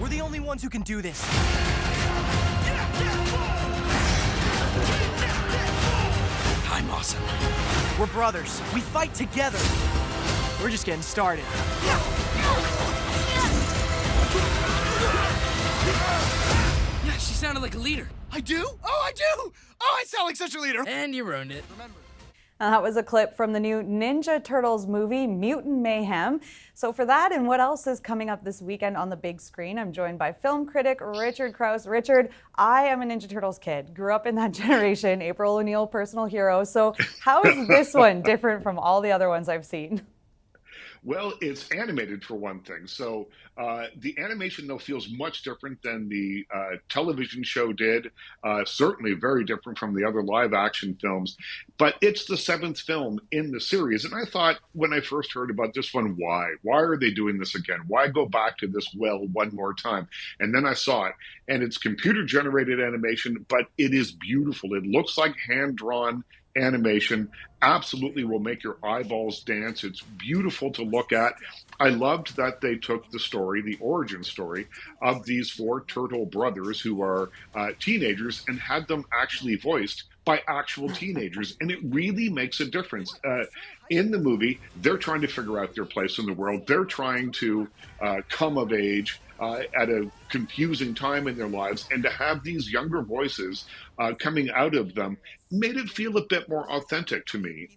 We're the only ones who can do this. I'm awesome. We're brothers. We fight together. We're just getting started. Yeah, she sounded like a leader. I do? Oh, I do! Oh, I sound like such a leader. And you ruined it. That was a clip from the new Ninja Turtles movie, Mutant Mayhem. So for that and what else is coming up this weekend on the big screen, I'm joined by film critic Richard Crouse. Richard, I am a Ninja Turtles kid. Grew up in that generation. April O'Neil, personal hero. So how is this one different from all the other ones I've seen? Well, it's animated for one thing. So the animation, though, feels much different than the television show did. Certainly very different from the other live action films. But it's the seventh film in the series. And I thought when I first heard about this one, why? Why are they doing this again? Why go back to this well one more time? And then I saw it. And it's computer generated animation, but it is beautiful. It looks like hand drawn animation. Absolutely will make your eyeballs dance. It's beautiful to look at. I loved that they took the story, the origin story of these four turtle brothers who are teenagers and had them actually voiced by actual teenagers. And it really makes a difference. In the movie, they're trying to figure out their place in the world. They're trying to come of age at a confusing time in their lives, and to have these younger voices coming out of them made it feel a bit more authentic to me,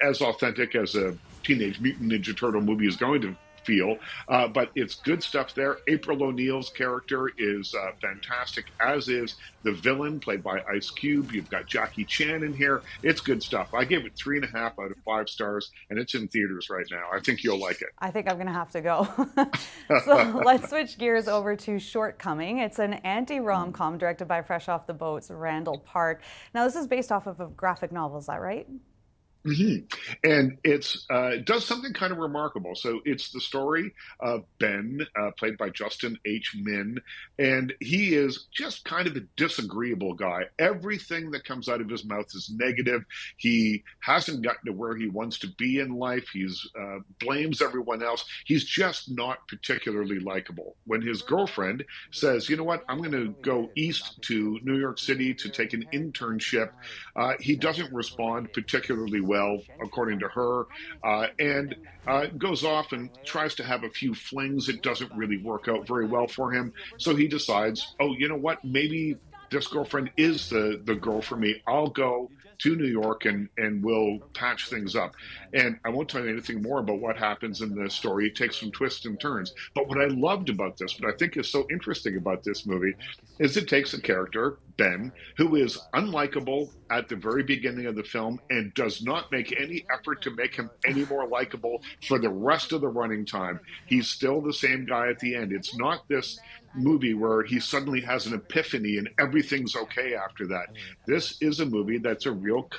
as authentic as a Teenage Mutant Ninja Turtle movie is going to feel, but it's good stuff there. April O'Neil's character is fantastic, as is the villain played by Ice Cube. You've got Jackie Chan in here. It's good stuff. I gave it 3.5 out of 5 stars, and it's in theaters right now. I think you'll like it. I think I'm going to have to go. So let's switch gears over to Shortcoming. It's an anti-rom-com directed by Fresh Off the Boat's Randall Park. Now, this is based off of a graphic novel, is that right? Mm-hmm. And it's does something kind of remarkable. So it's the story of Ben, played by Justin H. Min, and he is just kind of a disagreeable guy. Everything that comes out of his mouth is negative. He hasn't gotten to where he wants to be in life. He's blames everyone else. He's just not particularly likable. When his girlfriend says, you know what, I'm going to go east to New York City to take an internship, he doesn't respond particularly well, according to her, and goes off and tries to have a few flings. It doesn't really work out very well for him. So he decides, oh, you know what? Maybe this girlfriend is the girl for me. I'll go to New York and we'll patch things up. And I won't tell you anything more about what happens in the story. It takes some twists and turns. But what I loved about this, what I think is so interesting about this movie, is it takes a character, Ben, who is unlikable at the very beginning of the film and does not make any effort to make him any more likable for the rest of the running time. He's still the same guy at the end. It's not this movie where he suddenly has an epiphany and everything's okay after that. This is a movie that's a real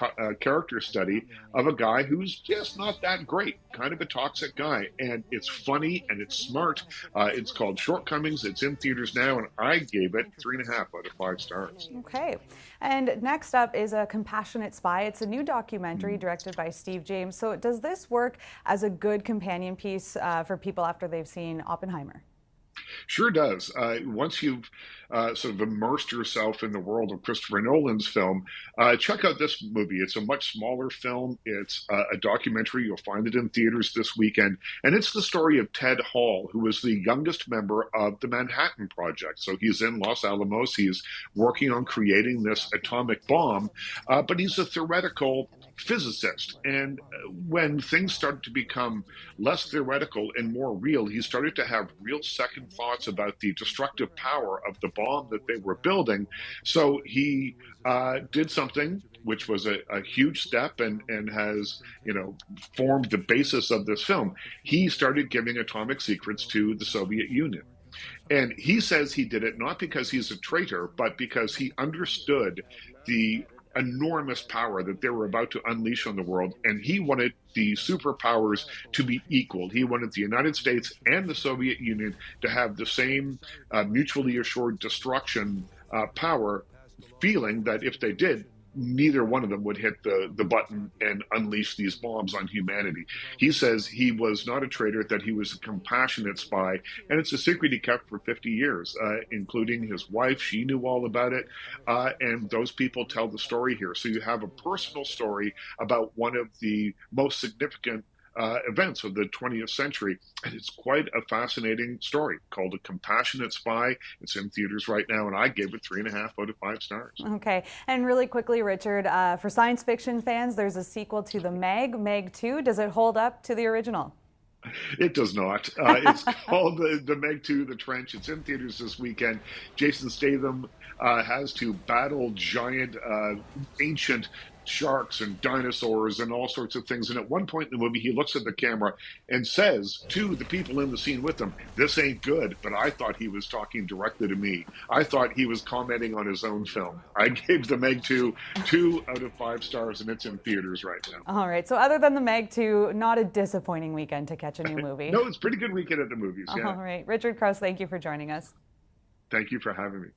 character study of a guy who's just not that great, kind of a toxic guy. And it's funny and it's smart. It's called Shortcomings. It's in theaters now, and I gave it 3.5 out of 5 stars. Okay. And next up is A Compassionate Spy. It's a new documentary directed by Steve James. So does this work as a good companion piece for people after they've seen Oppenheimer? Sure does. Once you've sort of immersed yourself in the world of Christopher Nolan's film, check out this movie. It's a much smaller film. It's a documentary. You'll find it in theaters this weekend. And it's the story of Ted Hall, who is the youngest member of the Manhattan Project. So he's in Los Alamos. He's working on creating this atomic bomb, but he's a theoretical physicist. And when things started to become less theoretical and more real, he started to have real second thoughts about the destructive power of the bomb that they were building. So he did something which was a huge step and has, formed the basis of this film. He started giving atomic secrets to the Soviet Union. And he says he did it not because he's a traitor, but because he understood the enormous power that they were about to unleash on the world, and he wanted the superpowers to be equal. He wanted the United States and the Soviet Union to have the same mutually assured destruction power, feeling that if they did, neither one of them would hit the button and unleash these bombs on humanity. He says he was not a traitor, that he was a compassionate spy, and it's a secret he kept for 50 years, including his wife. She knew all about it, and those people tell the story here. So you have a personal story about one of the most significant events of the 20th century. And it's quite a fascinating story called A Compassionate Spy. It's in theaters right now, and I gave it 3.5 out of 5 stars. Okay. And really quickly, Richard, for science fiction fans, there's a sequel to The Meg 2. Does it hold up to the original? It does not. It's called the Meg 2, The Trench. It's in theaters this weekend. Jason Statham has to battle giant, ancient sharks and dinosaurs and all sorts of things. And at one point in the movie, he looks at the camera and says to the people in the scene with him, "This ain't good." But I thought he was talking directly to me. I thought he was commenting on his own film. I gave the Meg 2 2 out of 5 stars, and it's in theaters right now. All right. So other than the Meg 2, not a disappointing weekend to catch a new movie. No, it's a pretty good weekend at the movies. Yeah. All right. Richard Crouse, thank you for joining us. Thank you for having me.